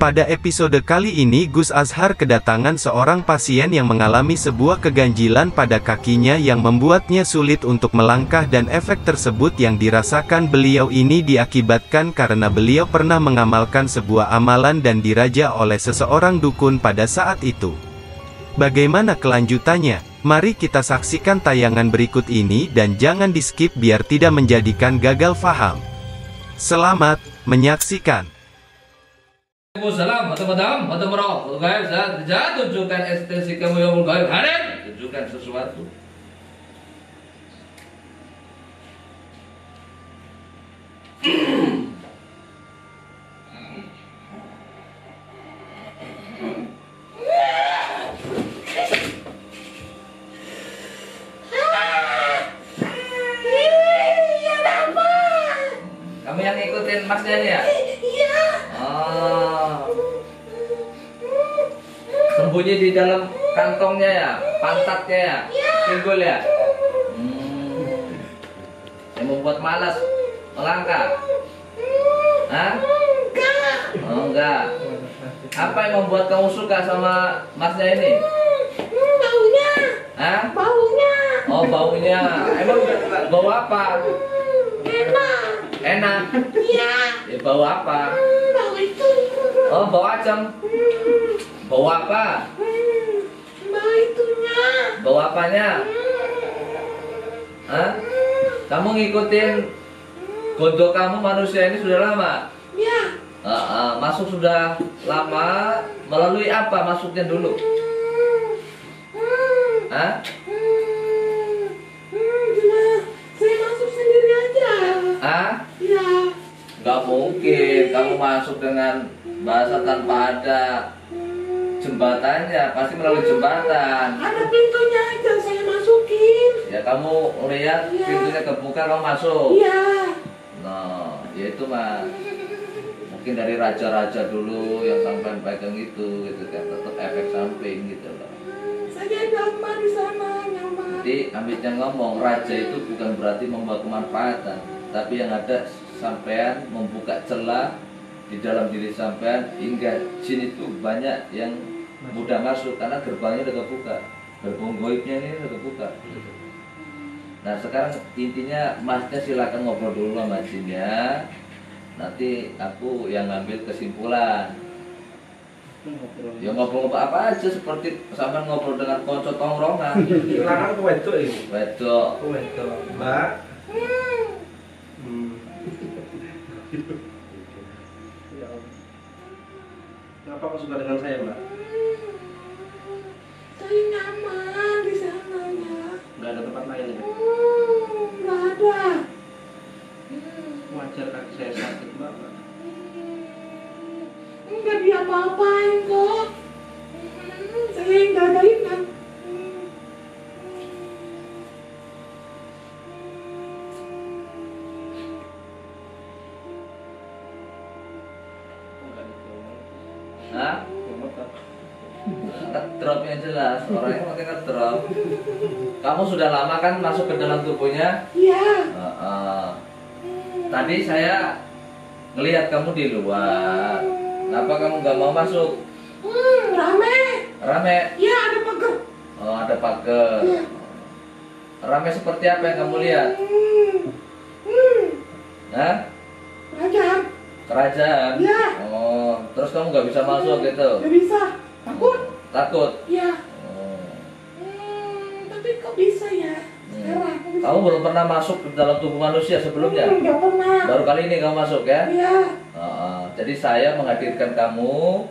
Pada episode kali ini Gus Azhar kedatangan seorang pasien yang mengalami sebuah keganjilan pada kakinya yang membuatnya sulit untuk melangkah, dan efek tersebut yang dirasakan beliau ini diakibatkan karena beliau pernah mengamalkan sebuah amalan dan diraja oleh seseorang dukun pada saat itu. Bagaimana kelanjutannya? Mari kita saksikan tayangan berikut ini dan jangan di-skip biar tidak menjadikan gagal faham. Selamat menyaksikan. Waalaikumsalam warahmatullahi wabarakatuh. Saya tunjukkan ekstensi kamu yang gaib. Hadir, tunjukkan sesuatu. Kamu yang ngikutin masnya ini ya? Sembunyi di dalam kantongnya ya, pantatnya ya, pinggul ya. Yang membuat malas melangkah. Hah? Enggak. Oh enggak. Apa yang membuat kamu suka sama masnya ini? Baunya. Hah? Baunya. Oh baunya. Emang bau apa? Enak. Enak. Iya. Ya, bau apa? Bau itu. Oh bau asam. Bau apa? Bau itunya. Bau apanya? Hah? Kamu ngikutin gondok kamu manusia ini sudah lama? Ya. Masuk sudah lama. Melalui apa masuknya dulu? Hah? Saya masuk sendiri aja. Hah? Ya. Gak mungkin kamu masuk dengan bahasa tanpa ada jembatannya, pasti melalui jembatan. Ada pintunya aja saya masukin. Ya kamu lihat Ya. pintunya kebuka, kamu masuk. Iya. Nah, ya itu mah mungkin dari raja-raja dulu yang sampai pegang itu, gitu kan, tetap efek samping gitu loh. Saya nyaman di sana, nyaman. Jadi Amitnya ngomong, raja itu bukan berarti membawa kemanfaatan, tapi yang ada sampean membuka celah di dalam diri sampean hingga jin itu banyak yang mudah masuk karena gerbangnya udah kebuka, gerbang goibnya ini udah kebuka. Nah sekarang intinya masnya silakan ngobrol dulu sama jinnya, nanti aku yang ngambil kesimpulan. Ya ngobrol apa aja, seperti sampean ngobrol dengan konco tongkrongan. Silakan ke wedok ini. Wedok. Wedok, Mbak. Ya Allah. Kenapa kau suka dengan saya, Mbak? Saya nyaman di sananya. Nggak ada tempat lain ya? Nggak ada. Wajar kaki saya sakit, Mbak. Nggak diapa-apain kok. Saya yang jagain kan. Hah? Ngedropnya jelas, orangnya pakai ngedrop. Kamu sudah lama kan masuk ke dalam tubuhnya? Iya. Tadi saya ngelihat kamu di luar. Kenapa kamu nggak mau masuk? Rame. Rame? Iya, ada pagar. Oh, ada pagar. Iya. Rame seperti apa yang kamu lihat? Hah? Kerajaan. Kerajaan? Iya. Oh, terus kamu nggak bisa masuk gitu? Nggak bisa. Takut. Takut? Iya. Oh. Tapi kok bisa ya? Sekarang. Bisa. Kamu belum pernah masuk ke dalam tubuh manusia sebelumnya? Nggak pernah. Baru kali ini kamu masuk ya? Iya. Jadi saya menghadirkan kamu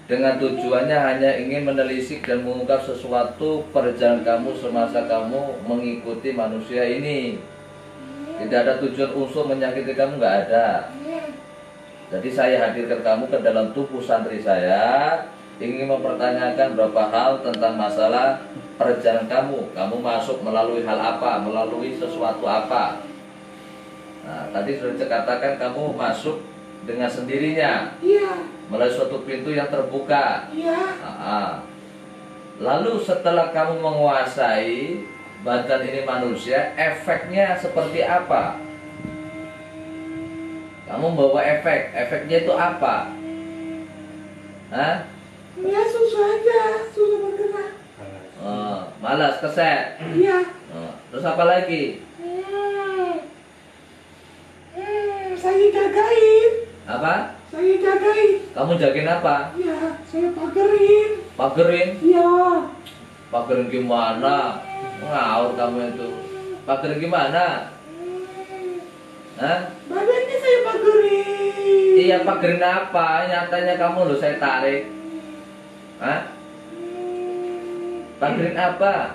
dengan tujuannya hanya ingin menelisik dan mengungkap sesuatu perjalanan kamu semasa kamu mengikuti manusia ini. Tidak ada tujuan unsur menyakiti kamu, nggak ada. Jadi saya hadirkan kamu ke dalam tubuh santri saya, ingin mempertanyakan beberapa hal tentang masalah perjalanan kamu. Kamu masuk melalui hal apa, melalui sesuatu apa. Nah, tadi sudah dikatakan kamu masuk dengan sendirinya, Iya. melalui suatu pintu yang terbuka. Iya. Lalu setelah kamu menguasai badan ini manusia, efeknya seperti apa? Kamu bawa efeknya itu apa? Hah? Ya susu aja, susu bergerak. Malas, keset. Iya. Terus apa lagi? Saya jagain. Apa? Saya jagain. Kamu jagain apa? Ya, saya pagerin. Pagerin? Ya. Pagerin gimana? Ngawur kamu itu. Pagerin gimana? Hah? Badannya saya pagerin. Iya, pagerin apa? Nyatanya kamu loh saya tarik. Hah? Pagerin apa?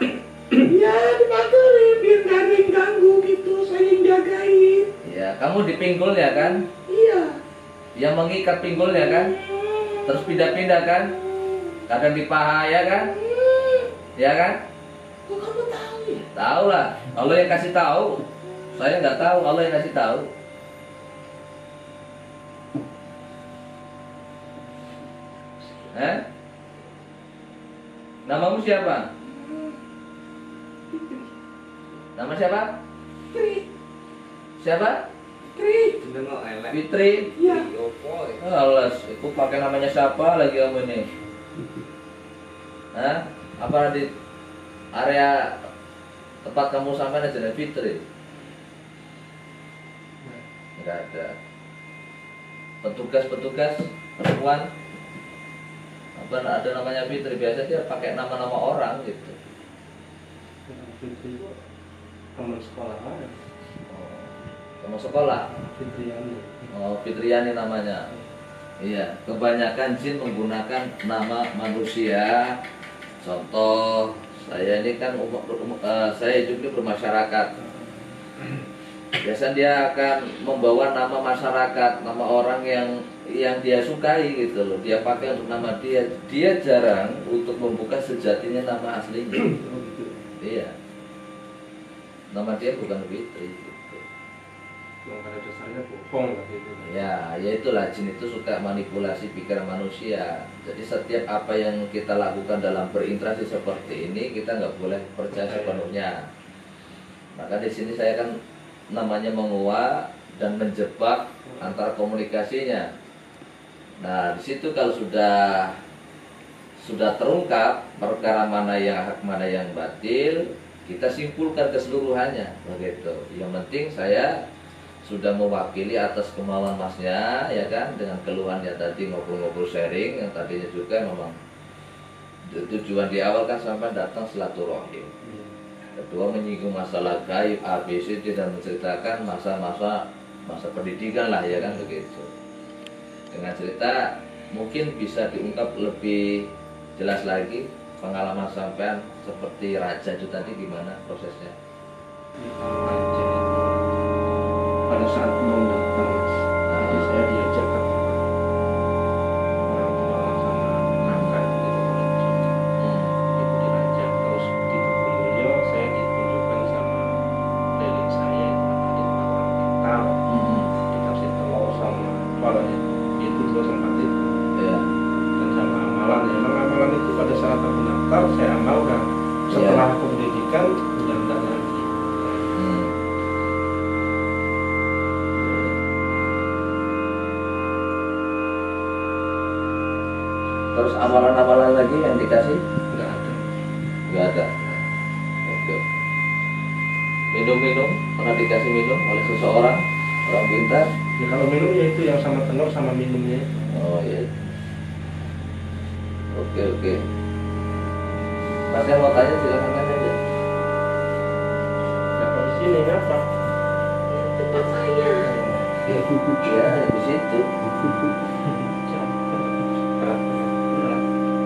Ya, dipagerin biar gak ada yang ganggu gitu. Saya yang jagain. Ya, kamu di pinggulnya kan? Iya. Yang mengikat pinggulnya kan? Terus pindah-pindah kan? Kadang di paha ya kan? Ya kan? Kok kamu tahu ya? Tahu lah. Allah yang kasih tahu. Saya nggak tahu. Allah yang kasih tahu. Namamu siapa? Nama siapa? Tri. Siapa? Tri. Fitri. Iya. Alas, itu pakai namanya siapa lagi kamu ini? Hah? Apa di area tempat kamu sampai aja ada Fitri? Enggak ada. Petugas perempuan apa ada namanya Fitri, biasa dia pakai nama-nama orang gitu. Fitri teman sekolah ada. Teman sekolah. Fitriani. Oh, Fitriani namanya. Iya, kebanyakan jin menggunakan nama manusia. Contoh, saya ini kan saya hidup di bermasyarakat. Biasanya dia akan membawa nama masyarakat, nama orang yang dia sukai gitu loh. Dia pakai untuk nama dia. Dia jarang untuk membuka sejatinya nama aslinya. Iya. Nama dia bukan Fitri gitu. Memang pada dasarnya bohong lah gitu. Ya itulah jin itu suka manipulasi pikiran manusia. Jadi setiap apa yang kita lakukan dalam berinteraksi seperti ini kita nggak boleh percaya sepenuhnya. Maka di sini saya kan namanya menguak dan menjebak antara komunikasinya. Nah di situ kalau sudah terungkap perkara mana yang hak mana yang batil, kita simpulkan keseluruhannya begitu. Yang penting saya sudah mewakili atas kemauan masnya ya kan, dengan keluhannya tadi ngobrol-ngobrol sharing yang tadinya juga memang tujuan di awal kan sampai datang silaturahim. Kedua menyinggung masalah gaib ABC dan menceritakan masa pendidikan lah ya kan begitu. Dengan cerita mungkin bisa diungkap lebih jelas lagi pengalaman sampean seperti raja itu tadi gimana prosesnya? Raja itu pada saat mau datang, jadi saya diajak ke orang tua sama kakak itu ke raja. Itu di raja, terus di tubuh beliau saya ditunjukkan sama lele saya itu ada orang pintar, dikasih telur sama kepalanya itu dua tempat itu. Ya. Dan sama amalan, ya memang amalan itu pada saat aku daftar saya amalkan. Setelah aku pendidikan udah enggak lagi. Terus amalan-amalan lagi yang dikasih? Enggak ada. Nggak ada. Oke. Minum-minum pernah dikasih minum oleh seseorang orang pintar? Ya kalau minum ya itu yang sama telur sama minumnya. Oh iya. Oke. Mas yang mau tanya silakan tanya aja. Siapa di sini apa? Tempat saya. Ya di situ.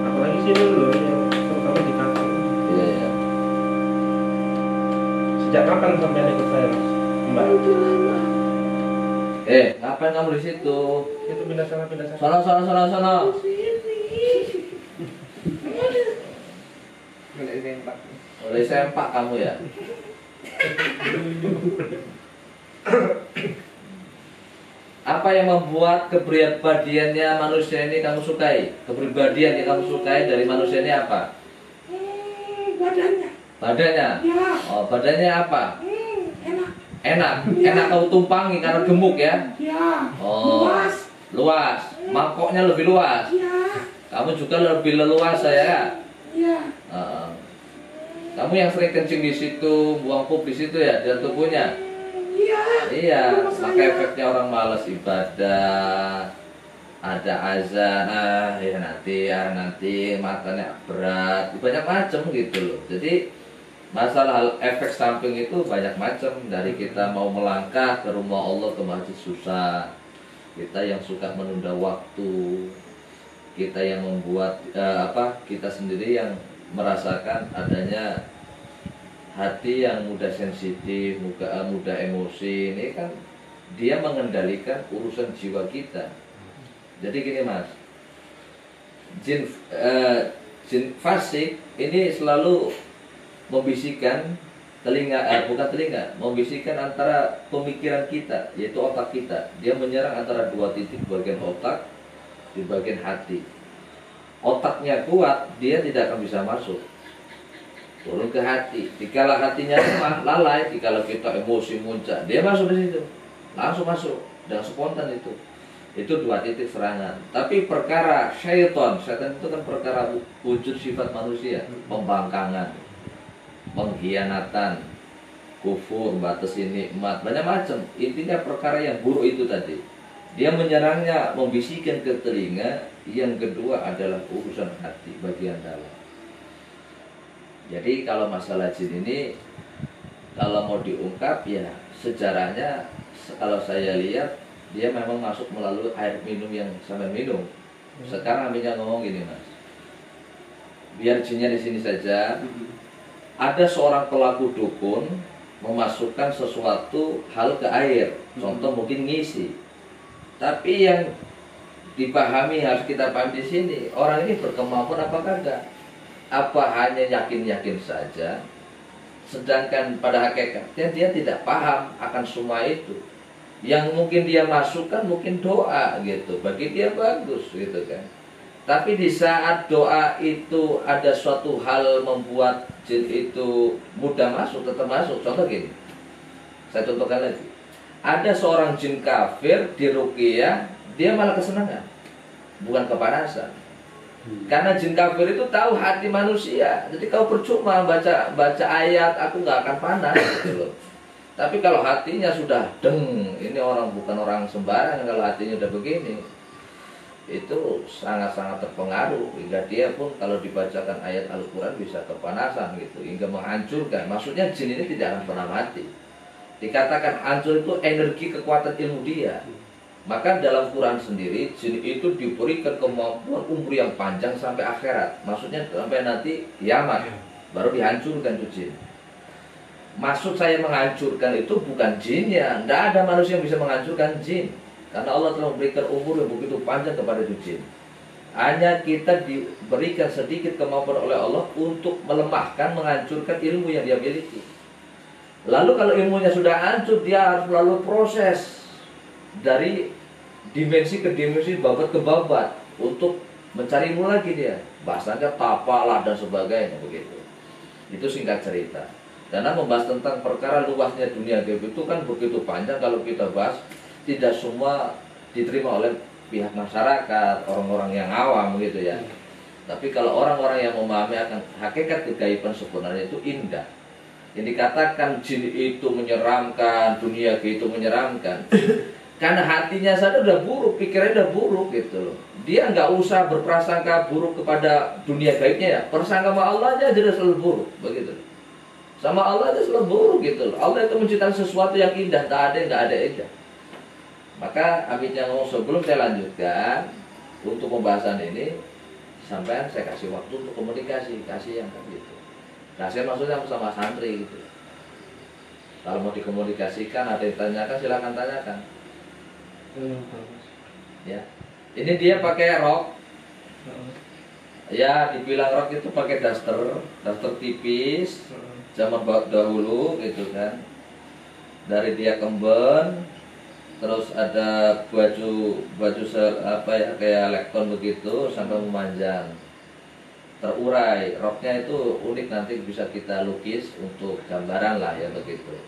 Apalagi sini loh yang terutama di kaki. Iya. Sejak kapan sampai ikut saya, Mas? Mbak? Udah lama. Ngapain kamu di situ? Itu pindah sana, pindah sana. Sono, sono, sono, sono. Nggak sempak. Boleh sempak kamu ya? Apa yang membuat kepribadiannya manusia ini kamu sukai? Kepribadian yang kamu sukai dari manusia ini apa? Badannya. Badannya? Ya. Oh, badannya apa? Enak. Enak? Enak kamu tumpangi karena gemuk ya? Ya. Oh, Luas. luas. Mangkoknya lebih luas. Ya. Kamu juga lebih leluasa ya? Ya. Heeh. Kamu yang sering kencing di situ, buang pup di situ ya, di dalam tubuhnya? Iya. Iya, Rumah maka saya. efeknya orang malas ibadah. Ada azan, nanti matanya berat, banyak macam gitu loh. Jadi masalah efek samping itu banyak macam. Dari kita mau melangkah ke rumah Allah ke masjid susah, kita yang suka menunda waktu, kita yang membuat kita sendiri yang merasakan adanya hati yang mudah sensitif, mudah emosi. Ini kan dia mengendalikan urusan jiwa kita. Jadi gini mas, jin fasik ini selalu membisikkan membisikkan antara pemikiran kita, yaitu otak kita. Dia menyerang antara dua titik bagian otak di bagian hati. Otaknya kuat, dia tidak akan bisa masuk turun ke hati. Dikala hatinya lemah, lalai, dikala kita emosi muncak, dia masuk di situ, langsung masuk dan spontan itu. Itu dua titik serangan. Tapi perkara syaitan itu kan perkara wujud sifat manusia, pembangkangan, pengkhianatan, kufur, batasi nikmat, banyak macam. Intinya perkara yang buruk itu tadi. Dia menyerangnya, membisikkan ke telinga. Yang kedua adalah urusan hati, bagian dalam. Jadi kalau masalah jin ini, kalau mau diungkap ya sejarahnya, kalau saya lihat dia memang masuk melalui air minum yang sampai minum. Sekarang Aminya ngomong gini mas, biar jinnya di sini saja. Ada seorang pelaku dukun memasukkan sesuatu hal ke air, contoh mungkin ngisi. Tapi yang dipahami, harus kita paham di sini, orang ini berkemampuan apa kagak? Apa hanya yakin-yakin saja? Sedangkan pada hakikatnya dia tidak paham akan semua itu. Yang mungkin dia masukkan mungkin doa gitu, bagi dia bagus gitu kan. Tapi di saat doa itu ada suatu hal membuat jin itu mudah masuk, tetap masuk. Contoh gini, saya contohkan lagi. Ada seorang jin kafir di ruqyah, dia malah kesenangan, bukan kepanasan. Karena jin kafir itu tahu hati manusia. Jadi kau percuma baca ayat, aku nggak akan panas gitu loh. Tapi kalau hatinya sudah ini orang bukan orang sembarangan. Kalau hatinya udah begini, itu sangat-sangat terpengaruh. Hingga dia pun kalau dibacakan ayat Al-Quran bisa kepanasan gitu, hingga menghancurkan. Maksudnya jin ini tidak akan pernah mati. Dikatakan hancur itu energi kekuatan ilmu dia. Maka dalam Quran sendiri, jin itu diberikan kemampuan umur yang panjang sampai akhirat. Maksudnya sampai nanti kiamat, baru dihancurkan itu jin. Maksud saya menghancurkan itu bukan jinnya. Tidak ada manusia yang bisa menghancurkan jin. Karena Allah telah memberikan umur yang begitu panjang kepada itu jin. Hanya kita diberikan sedikit kemampuan oleh Allah untuk melemahkan, menghancurkan ilmu yang dia miliki. Lalu kalau ilmunya sudah hancur, dia harus melalui proses dari dimensi ke dimensi, babat ke babat, untuk mencari ilmu lagi dia. Bahasanya tapalah dan sebagainya begitu. Itu singkat cerita. Karena membahas tentang perkara luasnya dunia gaib itu kan begitu panjang. Kalau kita bahas, tidak semua diterima oleh pihak masyarakat, orang-orang yang awam gitu ya. Tapi kalau orang-orang yang memahami akan hakikat kegaiban sebenarnya itu indah. Yang dikatakan jin itu menyeramkan, dunia gaib itu menyeramkan, karena hatinya saja udah buruk, pikirannya udah buruk gitu. Dia nggak usah berprasangka buruk kepada dunia gaibnya ya. Persangka sama Allah aja sudah selalu buruk begitu. Sama Allah aja selalu buruk gitu. Allah itu menciptakan sesuatu yang indah, nggak ada indah. Maka Aminya ngomong, sebelum saya lanjutkan untuk pembahasan ini, sampai saya kasih waktu untuk komunikasi, kasih yang kan gitu. Kasih maksudnya sama santri gitu. Kalau mau dikomunikasikan, ada yang tanyakan, silakan tanyakan. Ya, ini dia pakai rok. Ya, dibilang rok itu pakai daster tipis zaman dahulu gitu kan. Dari dia kemben, terus ada baju apa ya, kayak lekton begitu sampai memanjang, terurai. Roknya itu unik, nanti bisa kita lukis untuk gambaran lah ya begitu.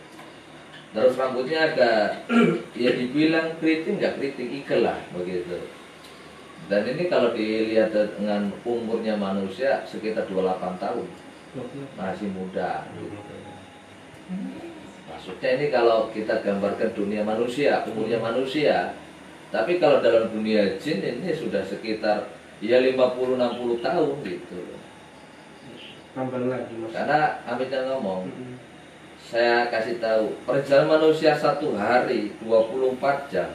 Terus rambutnya agak ya dibilang keriting, nggak keriting, ikel lah begitu. Dan ini kalau dilihat dengan umurnya manusia sekitar 28 tahun, masih muda. Maksudnya ini kalau kita gambarkan dunia manusia, umurnya manusia. Tapi kalau dalam dunia jin ini sudah sekitar ya 50-60 tahun gitu. Tambah lagi mas. Karena Amitnya ngomong, saya kasih tahu, perjalanan manusia satu hari 24 jam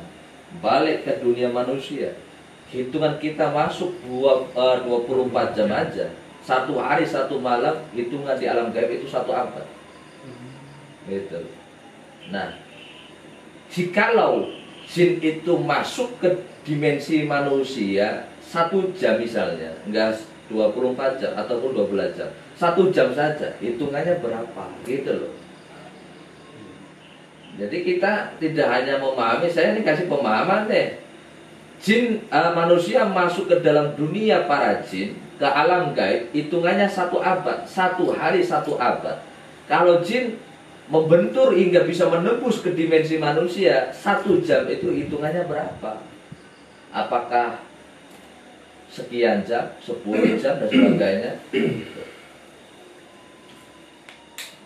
balik ke dunia manusia. Hitungan kita masuk 24 jam aja. Satu hari satu malam, hitungan di alam gaib itu 1 abad. Gitu. Nah, jikalau jin itu masuk ke dimensi manusia 1 jam misalnya, enggak 24 jam ataupun 12 jam, 1 jam saja, hitungannya berapa? Gitu loh. Jadi kita tidak hanya memahami, saya ini kasih pemahaman deh. Jin manusia masuk ke dalam dunia para jin, ke alam gaib, hitungannya 1 abad, 1 hari 1 abad. Kalau jin membentur hingga bisa menembus ke dimensi manusia 1 jam, itu hitungannya berapa? Apakah sekian jam, 10 jam dan sebagainya?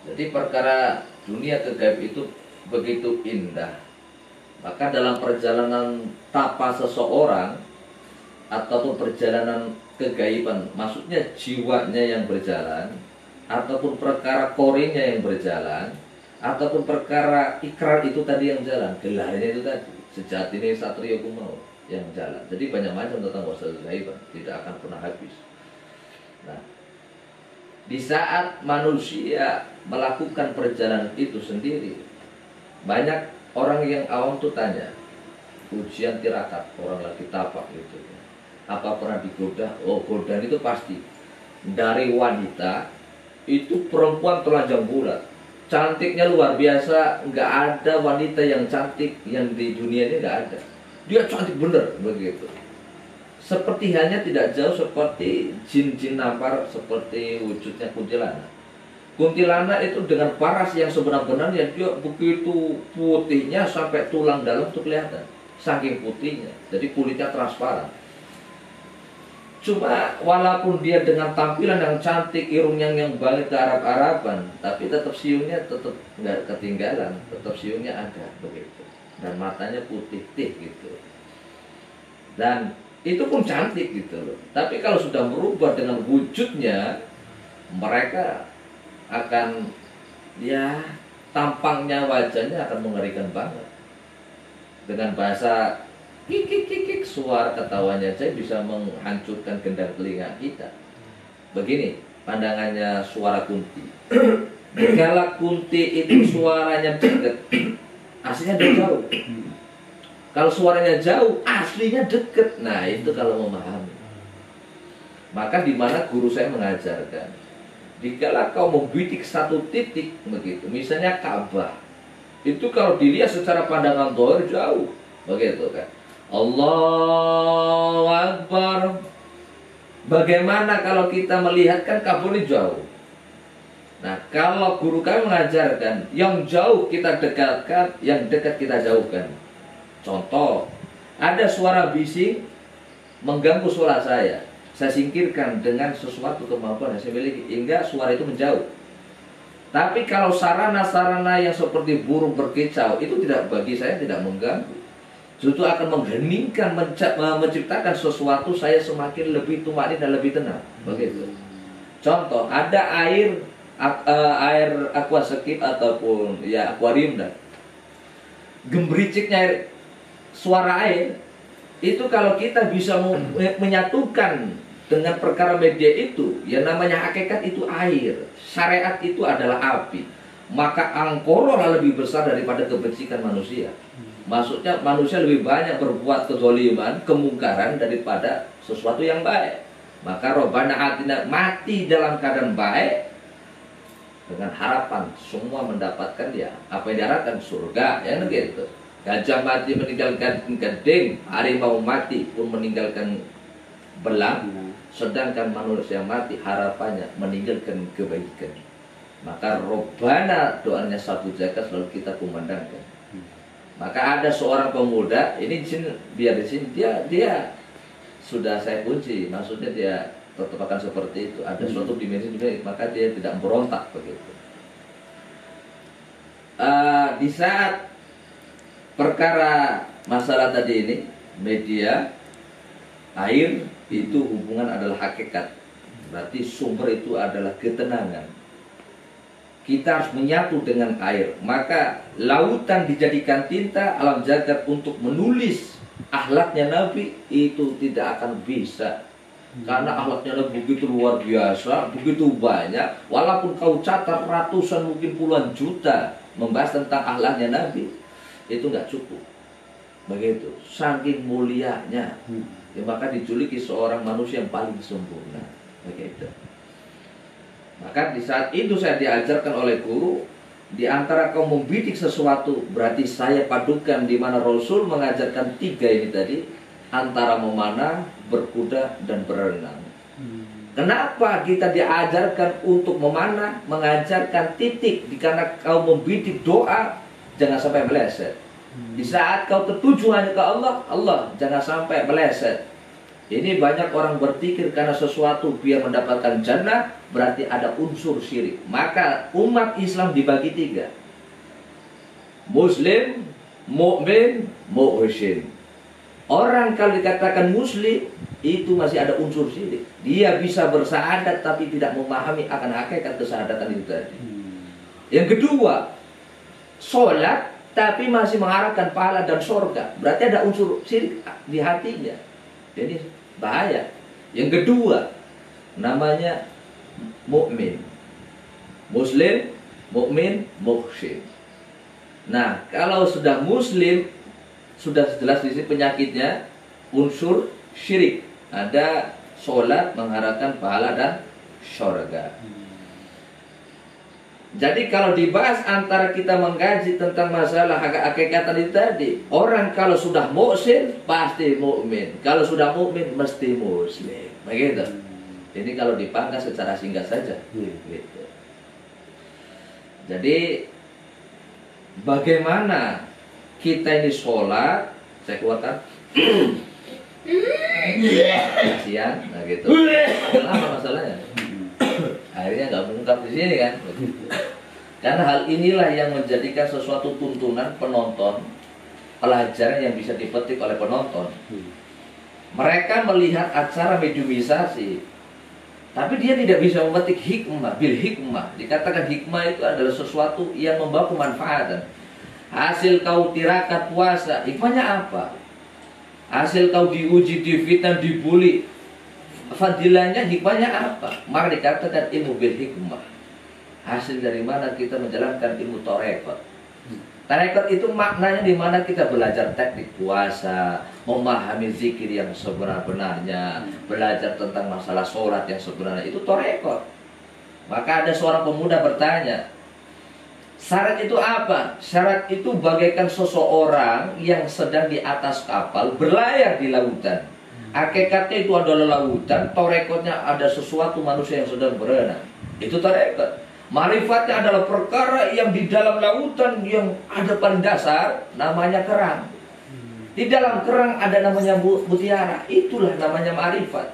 Jadi perkara dunia kegaib itu begitu indah. Maka dalam perjalanan tapa seseorang ataupun perjalanan kegaiban, maksudnya jiwanya yang berjalan, ataupun perkara korinnya yang berjalan, ataupun perkara ikrar itu tadi yang jalan, gelarnya itu tadi, sejati ini satria kumau yang jalan. Jadi banyak macam tentang wasal kegaiban, tidak akan pernah habis. Nah, di saat manusia melakukan perjalanan itu sendiri, banyak orang yang awam tuh tanya, ujian tirakat, orang lagi tapak gitu, apa pernah digoda? Oh, godaan itu pasti. Dari wanita itu perempuan telanjang bulat, cantiknya luar biasa, nggak ada wanita yang cantik yang di dunia ini, nggak ada. Dia cantik bener begitu. Seperti halnya tidak jauh seperti jin-jin nampar, seperti wujudnya kuntilanak. Kuntilanak itu dengan paras yang sebenar-benarnya, dia begitu putihnya sampai tulang dalam tuh kelihatan, saking putihnya. Jadi kulitnya transparan. Cuma walaupun dia dengan tampilan yang cantik, irungnya yang balik ke Arab-Araban, tapi tetap siungnya tetap nggak ketinggalan, tetap siungnya ada begitu. Dan matanya putih gitu. Dan itu pun cantik gitu loh. Tapi kalau sudah berubah dengan wujudnya, mereka akan, ya, tampangnya, wajahnya akan mengerikan banget. Dengan bahasa kikik suara ketawanya aja bisa menghancurkan gendang telinga kita. Begini pandangannya suara kunti. Kalau kunti itu suaranya dekat, aslinya jauh. Kalau suaranya jauh, aslinya deket. Nah, itu kalau memahami. Maka di mana guru saya mengajarkan, dikala kau membidik 1 titik begitu, misalnya Ka'bah, itu kalau dilihat secara pandangan dohir jauh, begitu kan. Allahu Akbar. Bagaimana kalau kita melihat kan Ka'bah ini jauh. Nah, kalau guru kami mengajarkan, yang jauh kita dekatkan, yang dekat kita jauhkan. Contoh, ada suara bising mengganggu suara saya singkirkan dengan sesuatu kemampuan yang saya miliki hingga suara itu menjauh. Tapi kalau sarana-sarana yang seperti burung berkicau itu tidak, bagi saya tidak mengganggu, justru akan mengheningkan, menciptakan sesuatu, saya semakin lebih tumanin dan lebih tenang. Begitu. Contoh, ada air aquascape ataupun ya akuarium dah. Gembriciknya suara air itu kalau kita bisa menyatukan dengan perkara media itu, yang namanya hakikat itu air, syariat itu adalah api. maka angkorolah lebih besar daripada kebencian manusia. Maksudnya manusia lebih banyak berbuat kezaliman, kemungkaran daripada sesuatu yang baik. Maka Rabbana atina, mati dalam keadaan baik dengan harapan semua mendapatkan ya apa yang diharapkan, surga, ya gitu. Gajah mati meninggalkan gading, harimau mati pun meninggalkan belang, sedangkan manusia mati harapannya meninggalkan kebaikan. Maka Robbana, doanya satu jaga selalu kita kumandangkan. Maka ada seorang pemuda, ini biar di sini dia sudah saya kunci, maksudnya dia tetap akan seperti itu. Ada suatu dimensi, maka dia tidak berontak begitu. Di saat perkara masalah tadi ini, media, air itu hubungan adalah hakikat. Berarti sumber itu adalah ketenangan. Kita harus menyatu dengan air. Maka lautan dijadikan tinta, alam jagat untuk menulis akhlaknya Nabi itu tidak akan bisa. Karena akhlaknya Nabi begitu luar biasa, begitu banyak. Walaupun kau catat ratusan mungkin puluhan juta membahas tentang akhlaknya Nabi, itu nggak cukup. Begitu, saking mulianya. Ya, maka dijuluki seorang manusia yang paling sempurna. Begitu. Maka di saat itu saya diajarkan oleh guru, di antara kau membidik sesuatu, berarti saya padukan di mana Rasul mengajarkan 3 ini tadi, antara memanah, berkuda, dan berenang. Kenapa kita diajarkan untuk memanah, mengajarkan titik, karena kau membidik doa, jangan sampai meleset. Di saat kau tertuju hanya ke Allah, Allah, jangan sampai meleset. Ini banyak orang berpikir karena sesuatu biar mendapatkan jannah, berarti ada unsur syirik. Maka umat Islam dibagi 3. Muslim, mukmin, muhsin. Orang kalau dikatakan muslim, itu masih ada unsur syirik. Dia bisa bersyahadat tapi tidak memahami akan hakikat kesyahadatan itu tadi. Yang kedua, sholat tapi masih mengharapkan pahala dan surga. Berarti ada unsur syirik di hatinya. Jadi bahaya. Yang kedua, namanya mukmin. Muslim, mukmin, muhsin. Nah, kalau sudah muslim, sudah jelas di sini penyakitnya unsur syirik. Ada sholat mengharapkan pahala dan surga. Jadi kalau dibahas antara kita mengkaji tentang masalah hakikatan itu tadi, orang kalau sudah muhsin pasti mukmin, kalau sudah mukmin mesti muslim, begitu. Ini kalau dipangkas secara singkat saja, gitu. Jadi bagaimana kita ini sholat, saya keluarkan, kasihan, nah gitu. Kenapa masalahnya? Akhirnya nggak mengungkap di sini kan. Karena hal inilah yang menjadikan sesuatu tuntunan penonton, pelajaran yang bisa dipetik oleh penonton. Mereka melihat acara mediumisasi, tapi dia tidak bisa memetik hikmah, bil hikmah. Dikatakan hikmah itu adalah sesuatu yang membawa kemanfaatan. Hasil kau tirakat puasa, hikmahnya apa? Hasil kau diuji, difitnah, dibully, fadilahnya, hikmahnya apa? Maka dikatakan ilmu bil hikmah. Hasil dari mana kita menjalankan ilmu tarekat. Tarekat itu maknanya di mana kita belajar teknik puasa, memahami zikir yang sebenar-benarnya, belajar tentang masalah sholat yang sebenarnya, itu tarekat. Maka ada seorang pemuda bertanya, syarat itu apa? Syarat itu bagaikan seseorang yang sedang di atas kapal berlayar di lautan. Hakikatnya itu adalah lautan, tarekatnya ada sesuatu manusia yang sedang berenang. Itu tarekat. Marifatnya adalah perkara yang di dalam lautan yang ada paling dasar, namanya kerang. Di dalam kerang ada namanya mutiara. Itulah namanya marifat.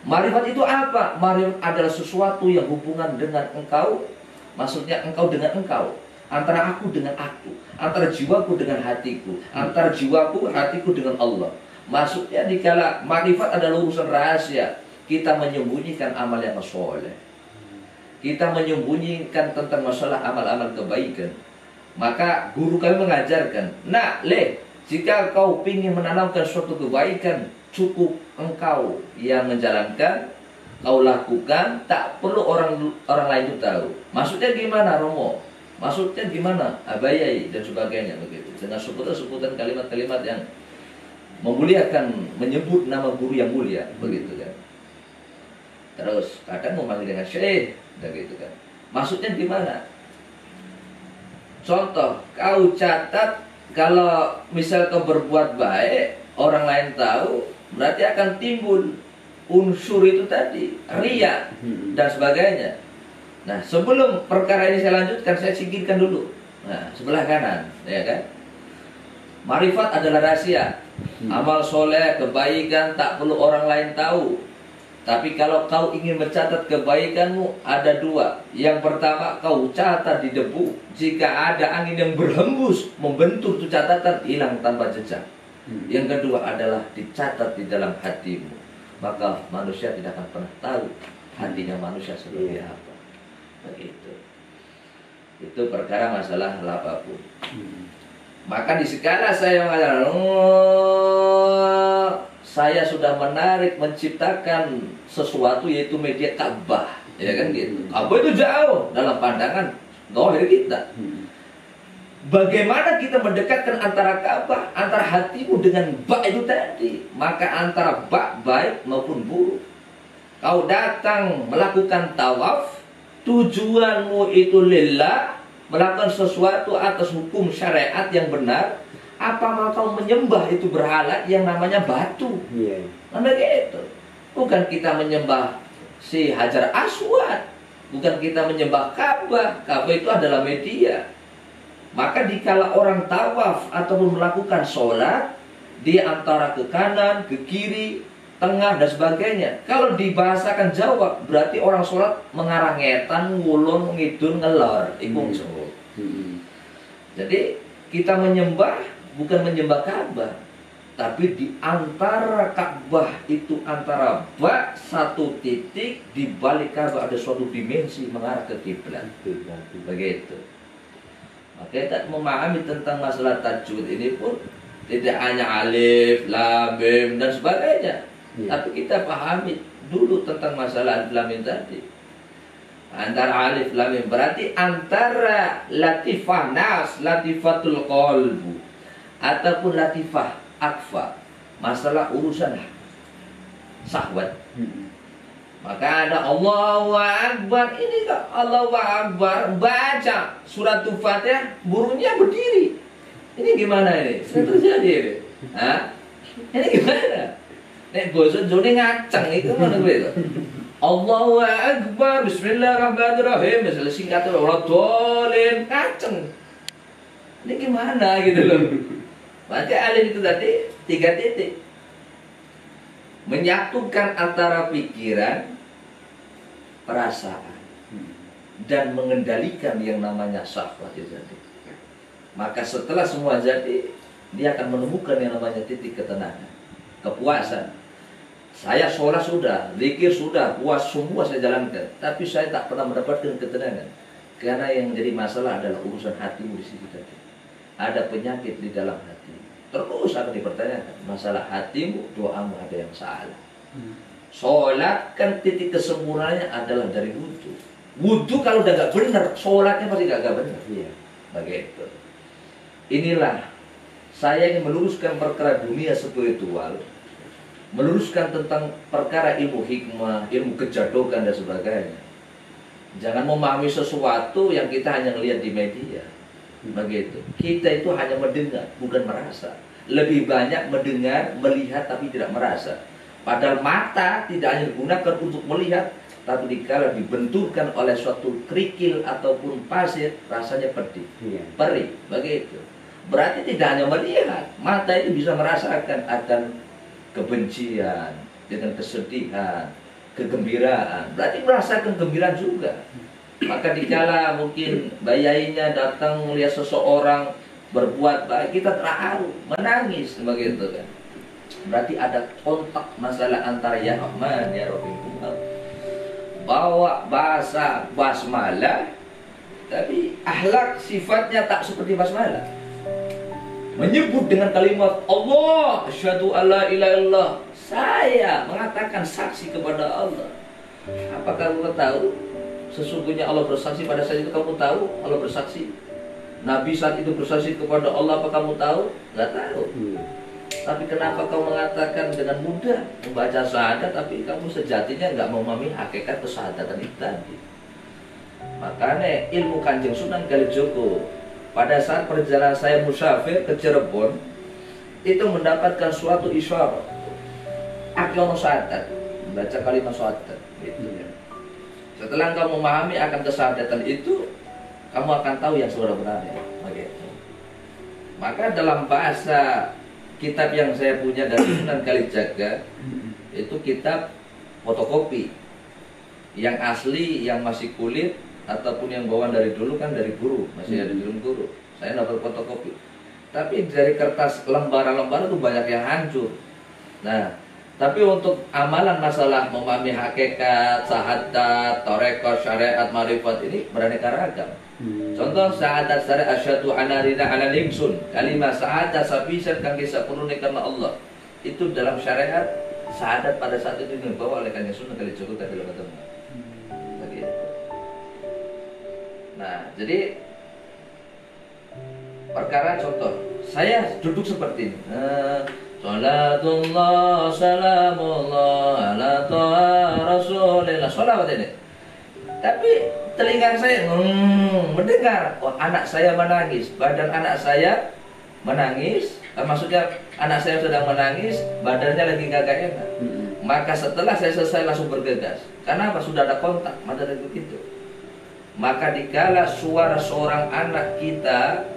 Marifat itu apa? Marifat adalah sesuatu yang hubungan dengan engkau. Maksudnya engkau dengan engkau. Antara aku dengan aku. Antara jiwaku dengan hatiku. Antara jiwaku, hatiku dengan Allah. Maksudnya dikala marifat adalah urusan rahasia, kita menyembunyikan amal yang soleh, kita menyembunyikan tentang masalah amal-amal kebaikan. Maka guru kami mengajarkan, jika kau ingin menanamkan suatu kebaikan, cukup engkau yang menjalankan, kau lakukan, tak perlu orang lain itu tahu. Maksudnya gimana, Romo? Maksudnya gimana? Abayai dan sebagainya begitu. Dengan sebutan kalimat-kalimat yang memuliakan, menyebut nama guru yang mulia begitu kan. Terus kadang memanggil dengan syekh begitu kan. Maksudnya gimana? Contoh, kau catat kalau misal kau berbuat baik, orang lain tahu, berarti akan timbul unsur itu tadi, riya dan sebagainya. Nah, sebelum perkara ini saya lanjutkan, saya singkirkan dulu. Nah, sebelah kanan, ya kan? Marifat adalah rahasia. Amal soleh, kebaikan tak perlu orang lain tahu. Tapi kalau kau ingin mencatat kebaikanmu, ada dua. Yang pertama, kau catat di debu. Jika ada angin yang berhembus, membentur itu catatan, hilang tanpa jejak. Yang kedua adalah dicatat di dalam hatimu. Maka manusia tidak akan pernah tahu hatinya manusia seperti apa. Begitu. Itu perkara masalah apapun. Maka di skala saya mengatakan, saya sudah menarik menciptakan sesuatu yaitu media Ka'bah, ya kan gitu. Ka'bah itu jauh dalam pandangan zahir kita. Bagaimana kita mendekatkan antara Ka'bah, antara hatimu dengan ba itu tadi? Maka antara ba baik maupun buruk. Kau datang melakukan tawaf, tujuanmu itu lillah, melakukan sesuatu atas hukum syariat yang benar. Apa mau kau menyembah itu berhala yang namanya batu? Namanya gitu. Bukan kita menyembah si Hajar Aswad, bukan kita menyembah Ka'bah. Ka'bah itu adalah media. Maka dikala orang tawaf ataupun melakukan sholat, dia antara ke kanan, ke kiri, tengah dan sebagainya. Kalau dibahasakan Jawa, berarti orang sholat mengarah ngetan, ngulon, ngidul, ngelor. Jadi kita menyembah bukan menyembah Ka'bah, tapi di antara Ka'bah itu antara ba satu titik, di balik Ka'bah ada suatu dimensi mengarah ke kiblat. Begitu. Maka kita memahami tentang masalah tajwid ini pun tidak hanya alif, lam, mim dan sebagainya. Tapi kita pahami dulu tentang masalah alif lam mim tadi. Antara alif lam mim berarti antara latifah nas, latifatul qalbu, ataupun latifah akfa, masalah urusan syahwat. Maka ada Allahu Akbar. Ini kok Allahu Akbar, baca surat Fatihah, burungnya berdiri. Ini gimana ini? Sudah terjadi ini. Hah? Ini gimana? Nek bosan jone ngaceng itu mana gue itu? Allahu Akbar, Bismillahirrahmanirrahim. Misalnya singkatnya Waladolin, ngaceng. Ini gimana gitu loh? Berarti alif itu tadi 3 titik. Menyatukan antara pikiran, perasaan, dan mengendalikan yang namanya syahwat itu tadi. Maka setelah semua jadi, dia akan menemukan yang namanya titik ketenangan, kepuasan. Saya sholat sudah, zikir sudah, puas semua saya jalankan, tapi saya tak pernah mendapatkan ketenangan. Karena yang jadi masalah adalah urusan hatimu di situ tadi. Ada penyakit di dalam hati. Terus akan dipertanyakan masalah hatimu, doamu ada yang salah. Sholat kan titik kesempurnaannya adalah dari wudhu. Wudhu kalau udah gak benar, sholatnya pasti gak benar. Begitu. Inilah saya ingin meluruskan perkara dunia spiritual, meluruskan tentang perkara ilmu hikmah, ilmu kejadokan dan sebagainya. Jangan memahami sesuatu yang kita hanya melihat di media. Begitu. Kita itu hanya mendengar, bukan merasa. Lebih banyak mendengar, melihat tapi tidak merasa. Padahal mata tidak hanya digunakan untuk melihat, tapi dikala dibenturkan oleh suatu kerikil ataupun pasir, rasanya pedih, perih. Begitu. Berarti tidak hanya melihat, mata itu bisa merasakan akan kebencian, dengan kesedihan, kegembiraan. Berarti merasakan kegembiraan juga. Maka dikala mungkin bayinya datang melihat seseorang berbuat baik, kita terharu, menangis begitu kan. Berarti ada kontak masalah antara ya Rahman, ya Rahim. Bawa bahasa basmalah, tapi akhlak sifatnya tak seperti basmalah. Menyebut dengan kalimat Allah, asyhadu alla ilaha illallah, saya mengatakan saksi kepada Allah. Apakah kamu tahu? sesungguhnya Allah bersaksi pada saat itu, kamu tahu Allah bersaksi? Nabi saat itu bersaksi kepada Allah, apa kamu tahu? Nggak tahu. Tapi kenapa kau mengatakan dengan mudah membaca syahadat, tapi kamu sejatinya nggak memahami hakikat kesyahadatan itu tadi. Makanya ilmu Kanjeng Sunan Kalijogo pada saat perjalanan saya musafir ke Cirebon itu mendapatkan suatu isyarat akiono syahadat, membaca kalimat syahadat gitu ya. Setelah kamu memahami akan kesyahadatan itu, kamu akan tahu yang sebenarnya. Begitu. Maka dalam bahasa kitab yang saya punya dari Sunan Kalijaga itu kitab fotokopi, yang asli, yang masih kulit ataupun yang bawaan dari dulu kan dari guru, masih ada di dalam guru. Saya dapat fotokopi. Tapi dari kertas lembaran-lembaran itu banyak yang hancur. Nah, tapi untuk amalan masalah memahami hakikat, syahadat, tarekat, syariat, marifat ini beraneka ragam. Contoh syahadat syariat asyhadu anna lillahi ala ningsun. Kalimat syahadat sabisan kang kisah perune karena Allah. Itu dalam syariat syahadat pada saat itu dibawa oleh Kanjeng Sunan Kalijogo tadi lo ketemu. Nah, jadi perkara contoh, saya duduk seperti ini. Salatullah salamullah ala ta'a rasulillah. Salawat ini. Tapi telinga saya mendengar, oh, anak saya menangis, badan anak saya menangis, maksudnya anak saya sedang menangis, badannya lagi gak enak. Maka setelah saya selesai langsung bergegas. Karena apa? Sudah ada kontak, maka dari begitu. Maka dikala suara seorang anak kita,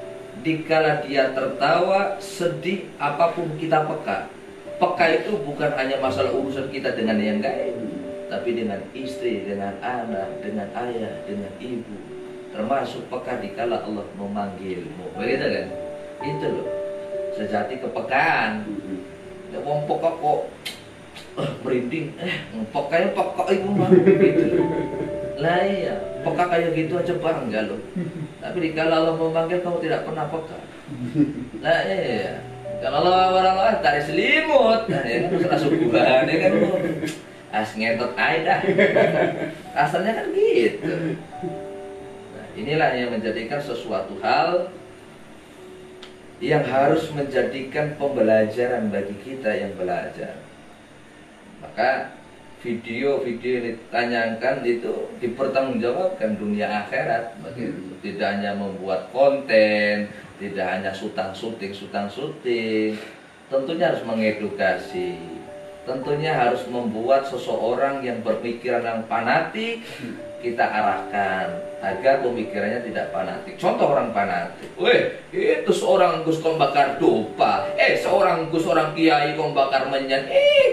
dikala dia tertawa, sedih, apapun kita peka. Peka itu bukan hanya masalah urusan kita dengan yang gaib, tapi dengan istri, dengan anak, dengan ayah, dengan ibu. Termasuk peka dikala Allah memanggilmu. Begitu kan? Itu loh sejati kepekaan. Ya wong peka kok merinding, pekanya peka itu mah gitu. Lah iya, peka kayak gitu aja bangga loh. Tapi dikala Allah memanggil kamu tidak pernah peka. Lah iya. Kalau Allah tarik selimut, nah, ya kan masalah subuhan, ya kan ngetot aja dah. Asalnya kan gitu. Nah, inilah yang menjadikan sesuatu hal yang harus menjadikan pembelajaran bagi kita yang belajar. Maka video-video yang ditanyakan itu dipertanggungjawabkan dunia akhirat. Begitu. Tidak hanya membuat konten, tidak hanya syuting, tentunya harus mengedukasi, tentunya harus membuat seseorang yang berpikiran yang fanatik kita arahkan agar pemikirannya tidak fanatik. Contoh orang fanatik, itu seorang Gus kong bakar dupa, seorang Gus, seorang kiai kong bakar menyan,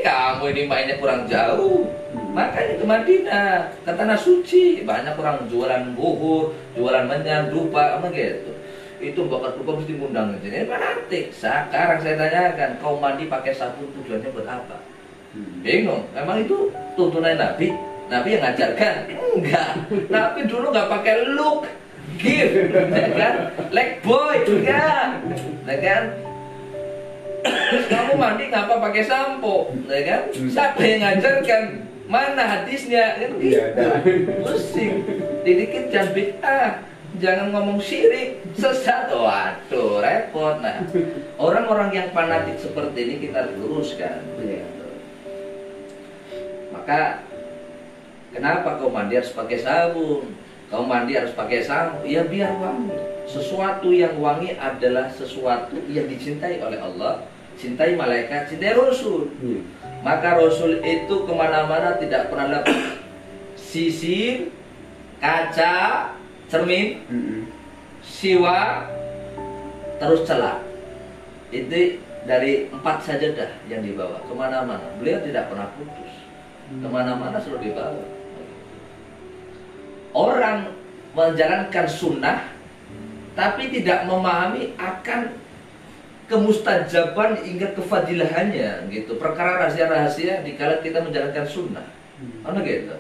kamu ini mainnya kurang jauh. Makanya ke Madinah, ke tanah suci, banyak orang jualan buhur, jualan menyan, dupa, begitu. Itu bakar dupa mesti ngundang ini fanatik. Sekarang saya tanyakan, kau mandi pakai sabun tujuannya buat apa? Bingung. Emang itu tuntunan Nabi? Nabi yang ngajarkan? Enggak. Nabi dulu nggak pakai look, give, ya kan? Leg boy, enggak, ya kan? Kamu mandi ngapa pakai sampo, ya kan? Siapa yang ngajarkan? Mana hadisnya? Kan gitu. Pusing. Dikit jangan bid'ah, jangan ngomong syirik, sesat. Waduh, repot. Nah, orang-orang yang fanatik seperti ini kita luruskan. Begitu. Maka kenapa kau mandi harus pakai sabun? Kau mandi harus pakai sampo? Ya biar wangi. Sesuatu yang wangi adalah sesuatu yang dicintai oleh Allah, cintai malaikat, cintai Rasul. Maka Rasul itu kemana-mana tidak pernah dapat sisir, kaca, cermin, siwak, terus celak. Itu dari 4 sajadah yang dibawa kemana-mana. Beliau tidak pernah putus. Kemana-mana selalu dibawa. Orang menjalankan sunnah tapi tidak memahami akan kemustajaban hingga kefadilahannya gitu. Perkara rahasia-rahasia dikala kita menjalankan sunnah. Mana gitu.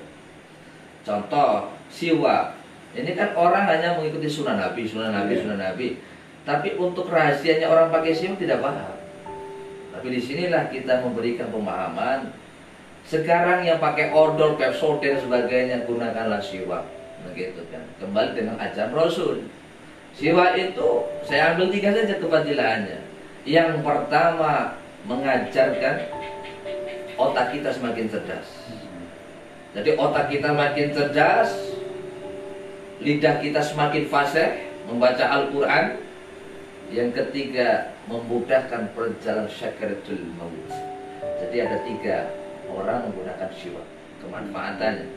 Contoh siwak. Ini kan orang hanya mengikuti sunnah Nabi, sunnah Nabi. Tapi untuk rahasianya orang pakai siwak tidak paham. Tapi disinilah kita memberikan pemahaman. Sekarang yang pakai odol, Pepsodent dan sebagainya, gunakanlah siwak. begitu kan. Kembali dengan ajaran Rasul. Siwak itu saya ambil 3 saja kefadilahannya. Yang pertama, mengajarkan otak kita semakin cerdas. Jadi otak kita makin cerdas, lidah kita semakin fasih membaca Al-Quran. Yang ketiga, memudahkan perjalanan syakaratul maut. Jadi ada 3 orang menggunakan siwak, kemanfaatannya.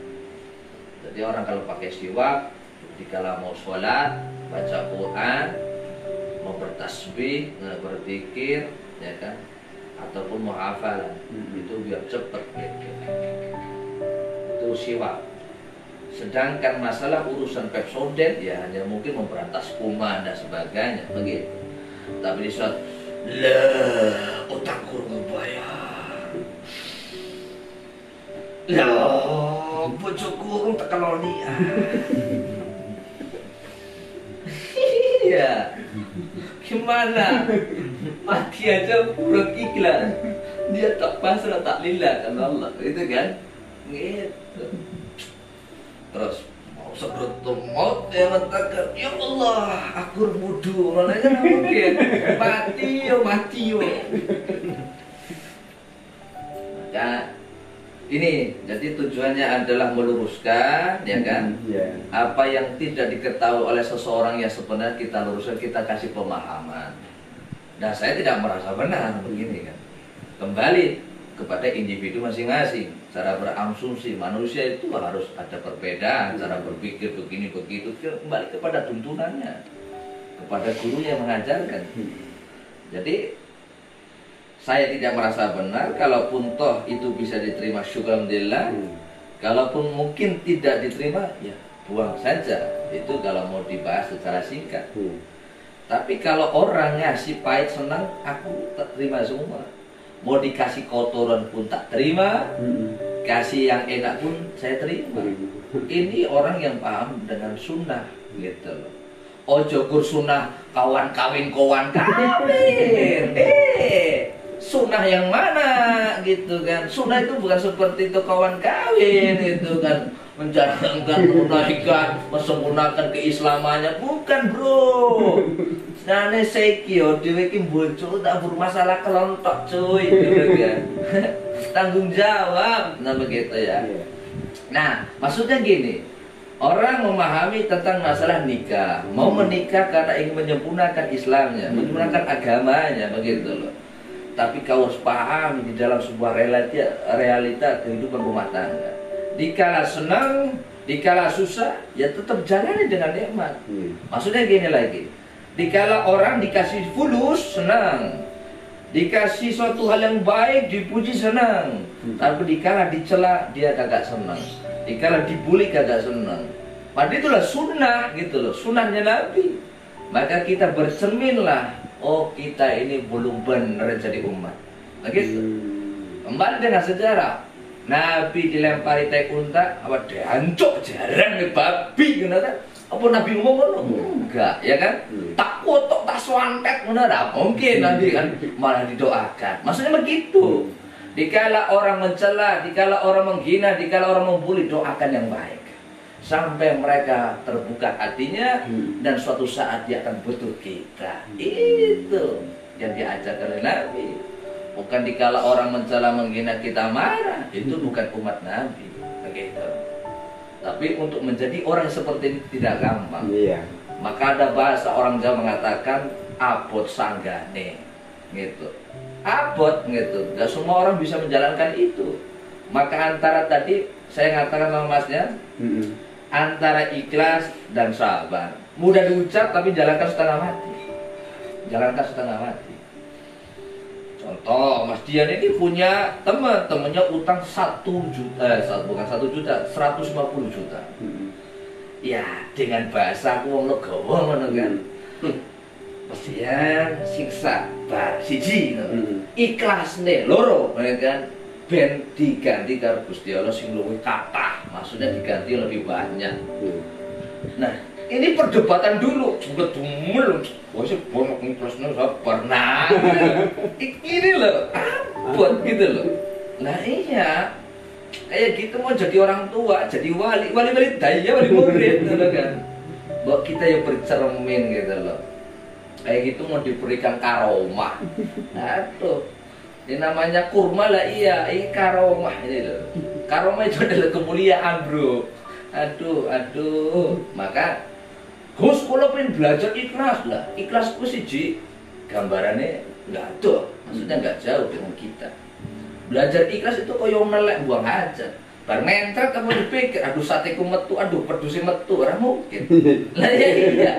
Jadi orang kalau pakai siwak, dikala mau sholat, baca Quran, mau bertasbih, berzikir, ya kan, ataupun mau hafalan, itu biar cepet gitu. Itu siwak. Sedangkan masalah urusan Pepsodent ya hanya mungkin memberantas kuman dan sebagainya begitu. Tapi di saat lah otakku ngebayar, lah bojoku tekeloni. Iya, gimana? Mati aja kurang ikhlas. Dia tak pasrah, tak lillah kan Allah, itu kan? Gitu. Terus mau sekretum maut ya mengatakan, ya Allah, aku wudu, maknanya nggak mungkin. Mati yo. Maka ini, jadi tujuannya adalah meluruskan, ya kan? Apa yang tidak diketahui oleh seseorang yang sebenarnya kita luruskan, kita kasih pemahaman. Nah, saya tidak merasa benar begini kan. Kembali kepada individu masing-masing. Cara berasumsi manusia itu harus ada perbedaan, cara berpikir begini begitu. Kembali kepada tuntunannya, kepada guru yang mengajarkan. Jadi saya tidak merasa benar, kalaupun toh itu bisa diterima syukurlah. Kalaupun mungkin tidak diterima, ya buang saja. Itu kalau mau dibahas secara singkat. Tapi kalau orang ngasih pahit senang, aku tak terima semua. Mau dikasih kotoran pun tak terima, kasih yang enak pun saya terima. Ini orang yang paham dengan sunnah, gitu loh. Ojo gur sunnah kawan kawin. Sunnah yang mana gitu kan? Sunnah itu bukan seperti itu kawan kawin itu kan, menjalankan, menunaikan, mensempurnakan keislamannya, bukan bro. Nane sekio dhewe iki bojo tak bermasalah kelontok cuy gitu kan. Tanggung jawab, nah begitu ya. Nah, maksudnya gini, orang memahami tentang masalah nikah, mau menikah karena ingin menyempurnakan Islamnya, menyempurnakan agamanya, begitu loh. Tapi kau harus paham di dalam sebuah realita kehidupan rumah tangga. Dikala senang, dikala susah, ya tetap jalani dengan nikmat. Maksudnya gini lagi, dikala orang dikasih fulus, senang. Dikasih suatu hal yang baik, dipuji, senang. Tapi dikala dicela, dia kagak senang. Dikala dibully, kagak senang. Padahal itulah sunnah gitu loh, sunnahnya Nabi. Maka kita bercerminlah, oh kita ini belum benar jadi umat. Begitu. Kembali dengan sejarah, Nabi dilempari tai unta, apa dihancuk jarang nih babi, kenapa? Apa Nabi ngomong enggak, ya kan? Tak kotok, tak swantet, benar? Mungkin Nabi kan malah didoakan. Maksudnya begitu. Dikala orang mencela, dikala orang menghina, dikala orang membuli, doakan yang baik. Sampai mereka terbuka hatinya dan suatu saat dia akan butuh kita. Itu yang diajarkan oleh Nabi. Bukan dikala orang mencela, menghina, kita marah. Itu bukan umat Nabi. Begitu. Tapi untuk menjadi orang seperti ini tidak gampang. Maka ada bahasa orang Jawa mengatakan abot sanggane, gitu. Abot gitu. Gak semua orang bisa menjalankan itu. Maka antara tadi saya mengatakan sama masnya, antara ikhlas dan sabar. Mudah diucap tapi jalankan setengah mati. Jalankan setengah mati. Contoh, Mas Dian ini punya temannya utang 1 juta, bukan 1 juta, 150 juta. Ya, dengan bahasa aku wong legowo ngono kan. Mas Dian sing sabar siji ngono. Ikhlasne loro, kan? Ben diganti karo Gusti Allah sing luwih kathah, maksudnya diganti lebih banyak. Nah, ini perdebatan dulu, juga dumel, wah sih bonok ikhlasnya sabar. Nah, ini loh, abot gitu loh. Nah iya, Kayak gitu mau jadi orang tua, jadi wali daya, wali murid gitu kan. Bahwa kita ya bercermin gitu loh. Kayak gitu mau diberikan karomah. Aduh. Ini namanya kurma lah, iya, ini karomah ini loh. Karomah itu adalah kemuliaan, bro. Aduh. Maka Gus kalau pengen belajar ikhlas lah. Ikhlas ku siji gambarannya nggak ada, maksudnya nggak jauh dengan kita. Belajar ikhlas itu koyo melek buang hajat. Bar mentret kamu dipikir, aduh sateku metu, aduh pedusi metu, orang mungkin. Lah ya iya.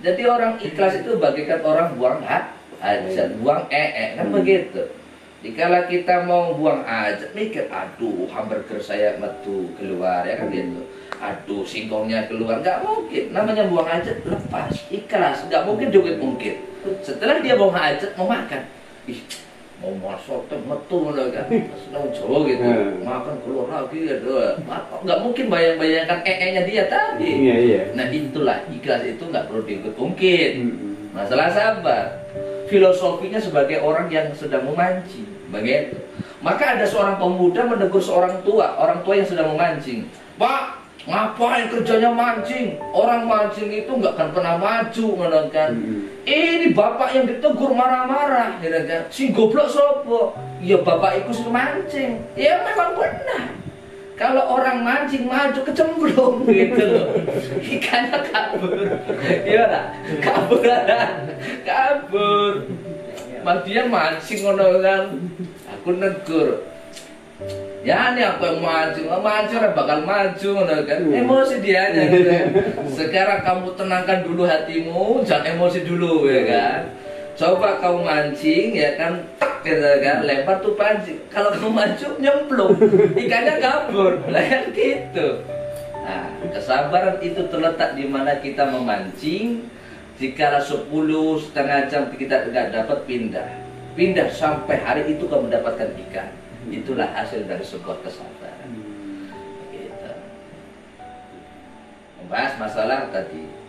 Jadi orang ikhlas itu bagaikan orang buang hajat, buang kan begitu. Dikala kita mau buang hajat, mikir, aduh hamburger saya metu keluar, ya kan gitu. Aduh singkongnya keluar, nggak mungkin. Namanya buang hajat, lepas, ikhlas, nggak mungkin juga mungkin. Setelah dia buang hajat, mau makan, mau masuk metu kan, senang Jawa gitu, makan keluar lagi, nggak mungkin bayangkan nya dia tadi. Nah itulah ikhlas itu nggak perlu diikut mungkin. Masalah sabar. Filosofinya sebagai orang yang sedang memancing, begitu. Maka ada seorang pemuda menegur seorang tua yang sedang memancing. Pak, ngapain kerjanya mancing? Orang mancing itu nggak akan pernah maju, kan? Ini bapak yang ditegur marah-marah, kan? Si goblok sopo? Ya bapak ikut mancing. Ya memang benar. Kalau orang mancing maju kecemplung gitu loh. Ikannya kabur. Iya lah, kabur. Mas dia mancing ngono kan. Aku negur. Ya ini aku yang mancing orang bakal maju ngono kan. Emosi dia aja gitu kan. Sekarang kamu tenangkan dulu hatimu, jangan emosi dulu ya kan. Coba kamu mancing ya kan, tak gitu kan, lempar tuh pancing. Kalau kamu maju nyemplung, ikannya kabur, lah kan gitu. Nah, kesabaran itu terletak di mana kita memancing. Jika 10,5 jam kita tidak dapat, pindah sampai hari itu kamu mendapatkan ikan. Itulah hasil dari sebuah kesabaran. Gitu. Membahas masalah tadi.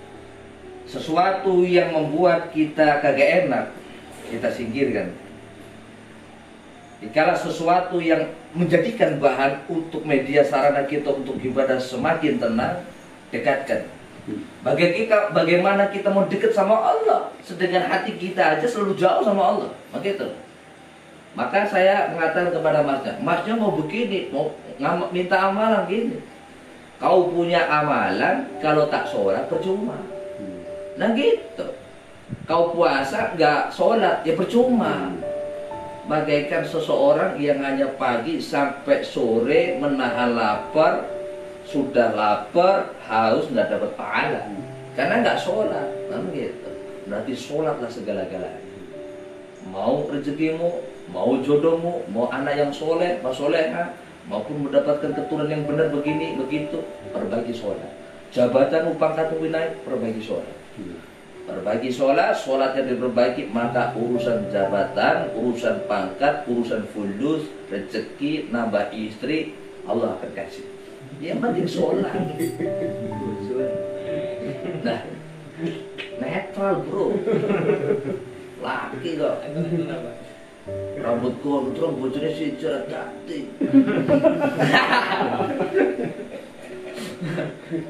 Sesuatu yang membuat kita kagak enak, kita singkirkan. Jika sesuatu yang menjadikan bahan untuk media sarana kita untuk ibadah semakin tenang, dekatkan. Bagaimana kita mau dekat sama Allah, sedangkan hati kita aja selalu jauh sama Allah, begitu. Maka saya mengatakan kepada masnya mau begini, mau minta amalan gini. Kau punya amalan, kalau tak sholat percuma. Nah gitu. Kau puasa nggak sholat ya percuma. Bagaikan seseorang yang hanya pagi sampai sore menahan lapar, sudah lapar, haus, nggak dapat pahala karena nggak sholat. Nah gitu. Berarti sholatlah segala-galanya. Mau rezekimu, mau jodohmu, mau anak yang soleh, mau soleha, maupun mendapatkan keturunan yang benar begini, begitu, perbaiki sholat. Jabatanmu, pangkatmu naik, perbaiki sholat. Perbaiki sholat yang diperbaiki, maka urusan jabatan, urusan pangkat, urusan fulus, rezeki, nambah istri, Allah akan kasih. Yang penting sholat. Nah, netral bro. Laki kok. Rambut gondrong, bojone si cantik.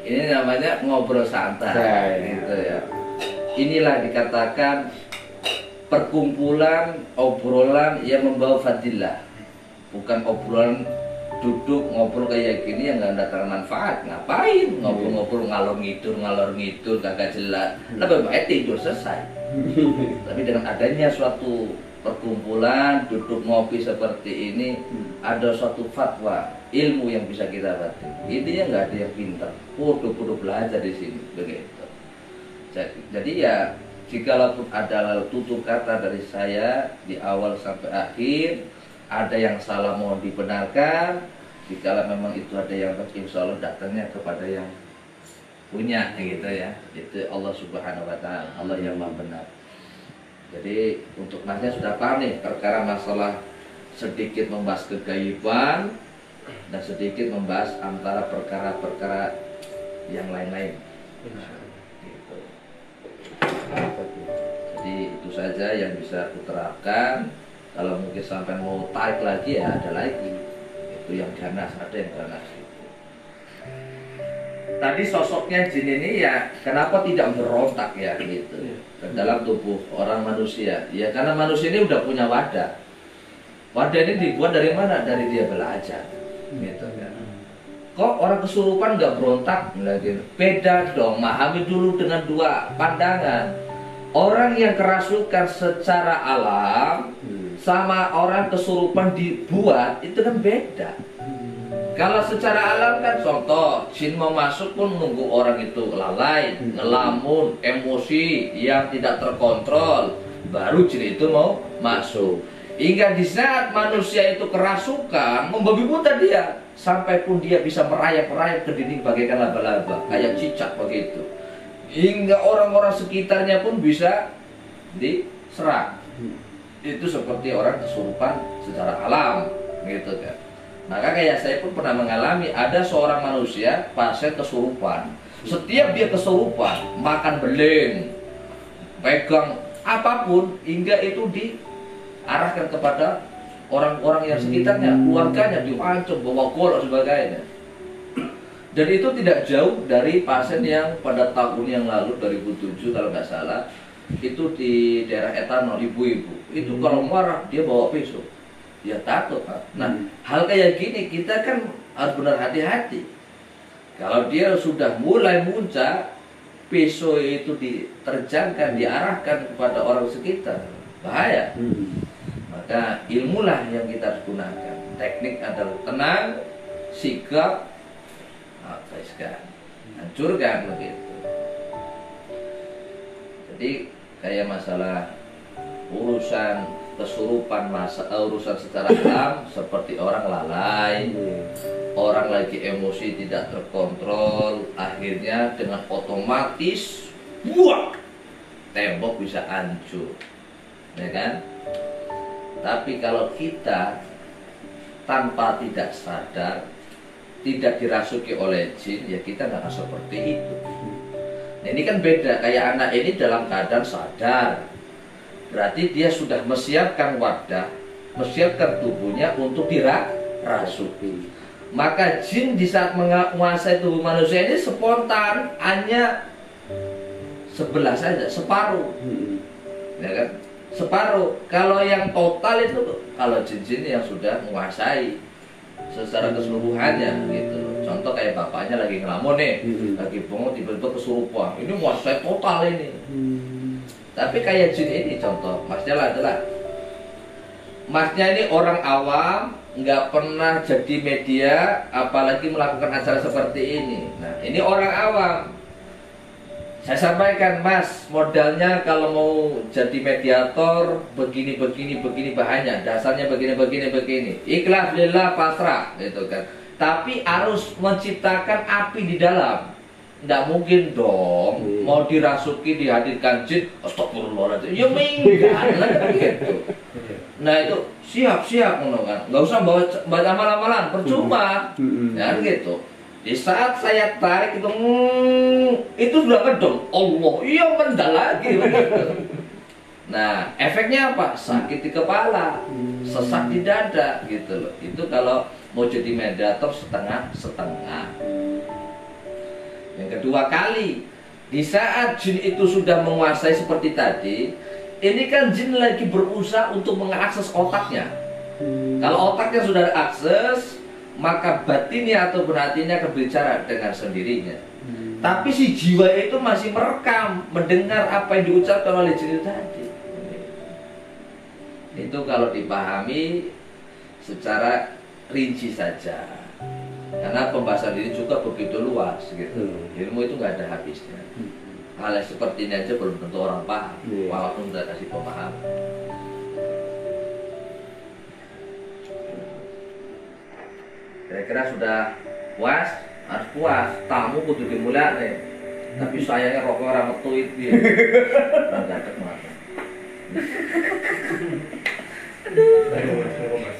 Ini namanya ngobrol santai, gitu ya. Inilah dikatakan perkumpulan obrolan yang membawa fadilah, bukan obrolan duduk ngobrol kayak gini yang nggak datang manfaat. Ngapain ngobrol-ngobrol ngalor ngidul kagak jelas. Lebih baik tidur selesai. Tapi dengan adanya suatu perkumpulan duduk ngopi seperti ini, ada suatu fatwa ilmu yang bisa kita dapat. Intinya nggak ada yang pintar, kudu belajar di sini, begitu. Jadi ya, jikalau ada tutur kata dari saya di awal sampai akhir, ada yang salah mohon dibenarkan. Jikalau memang itu ada yang benar, insya Allah datangnya kepada yang punya, gitu ya. Itu Allah Subhanahu Wa Taala, Allah yang maha benar. Jadi untuk masnya sudah paham nih perkara masalah sedikit membahas kegaiban dan sedikit membahas antara perkara-perkara yang lain-lain. Gitu. Jadi itu saja yang bisa aku terapkan. Kalau mungkin sampai mau tarik lagi ya ada lagi. Gitu. itu yang ganas, ada yang ganas gitu. Tadi sosoknya jin ini ya kenapa tidak berontak ya gitu ke dalam tubuh orang manusia? Ya karena manusia ini udah punya wadah. Wadah ini dibuat dari mana? Dari dia belajar gitu kan. Kok orang kesurupan nggak berontak? Lagi beda dong, memahami dulu dengan dua pandangan. Orang yang kerasukan secara alam sama orang kesurupan dibuat itu kan beda. Kalau secara alam kan contoh jin mau masuk pun nunggu orang itu lalai, ngelamun, emosi yang tidak terkontrol, baru jin itu mau masuk. Hingga di saat manusia itu kerasukan, membabi buta dia, sampai pun dia bisa merayap-rayap ke dinding bagaikan laba-laba, kayak cicak begitu. Hingga orang-orang sekitarnya pun bisa diserang. Itu seperti orang kesurupan secara alam, gitu kan. Maka kayak saya pun pernah mengalami, ada seorang manusia pasien kesurupan. Setiap dia kesurupan, makan beling, pegang apapun, hingga itu diarahkan kepada orang-orang yang sekitarnya, keluarganya diancam, bawa golok sebagainya. Dan itu tidak jauh dari pasien yang pada tahun yang lalu 2007 kalau nggak salah, itu di daerah Etanol, ibu-ibu itu kalau marah dia bawa pisau. Ya takut, Pak. Nah, hal kayak gini kita kan harus benar hati-hati. Kalau dia sudah mulai muncak, pisau itu diterjangkan, diarahkan kepada orang sekitar, bahaya. Maka ilmulah yang kita harus gunakan. Teknik adalah tenang, sikap, habiskan, hancurkan begitu. Jadi kayak masalah urusan kesurupan, urusan secara alam seperti orang lalai, orang lagi emosi tidak terkontrol, akhirnya dengan otomatis buak tembok bisa hancur, ya kan? Tapi kalau kita tanpa tidak sadar, tidak dirasuki oleh jin, ya kita nggak akan seperti itu. Nah, ini kan beda, kayak anak ini dalam keadaan sadar, berarti dia sudah menyiapkan wadah, menyiapkan tubuhnya untuk dirasuki. Maka jin di saat menguasai tubuh manusia ini spontan, hanya sebelah saja, separuh, ya kan? Separuh. Kalau yang total itu, kalau jin-jin yang sudah menguasai secara keseluruhannya gitu. Contoh kayak bapaknya lagi ngelamun nih, lagi bengong tiba-tiba kesurupan, ini menguasai total ini. Tapi kayak jin ini contoh, masnya adalah masnya ini orang awam, nggak pernah jadi media, apalagi melakukan acara seperti ini. Nah, ini orang awam. Saya sampaikan, Mas, modalnya kalau mau jadi mediator begini bahannya, dasarnya begini. Ikhlas lillah pasrah gitu kan. Tapi harus menciptakan api di dalam. Nggak mungkin dong mau dirasuki dihadirkan jin, astagfirullahaladzim, ya minggat lah gitu. Nah itu siap ngono kan, nggak usah baca amalan-amalan, percuma, ya gitu. Di saat saya tarik itu sudah ngedong, Allah, iya mendal lagi begitu. Nah efeknya apa? Sakit di kepala, sesak di dada gitu loh. Itu kalau mau jadi mediator setengah-setengah. Yang kedua kali, di saat jin itu sudah menguasai seperti tadi, ini kan jin lagi berusaha untuk mengakses otaknya. Kalau otaknya sudah akses, maka batinnya atau hatinya akan berbicara dengan sendirinya. Tapi si jiwa itu masih merekam, mendengar apa yang diucapkan oleh jin itu tadi. Itu kalau dipahami secara rinci saja. Karena pembahasan ini juga begitu luas gitu. Ilmu itu nggak ada habisnya. Hal yang seperti ini aja belum tentu orang paham, walaupun udah kasih pemahaman. Kira-kira sudah puas? Harus puas. Tamu kudu dimulai nih. Tapi sayangnya rokok orang metu itu. Nggak ada mata. Aduh, mas.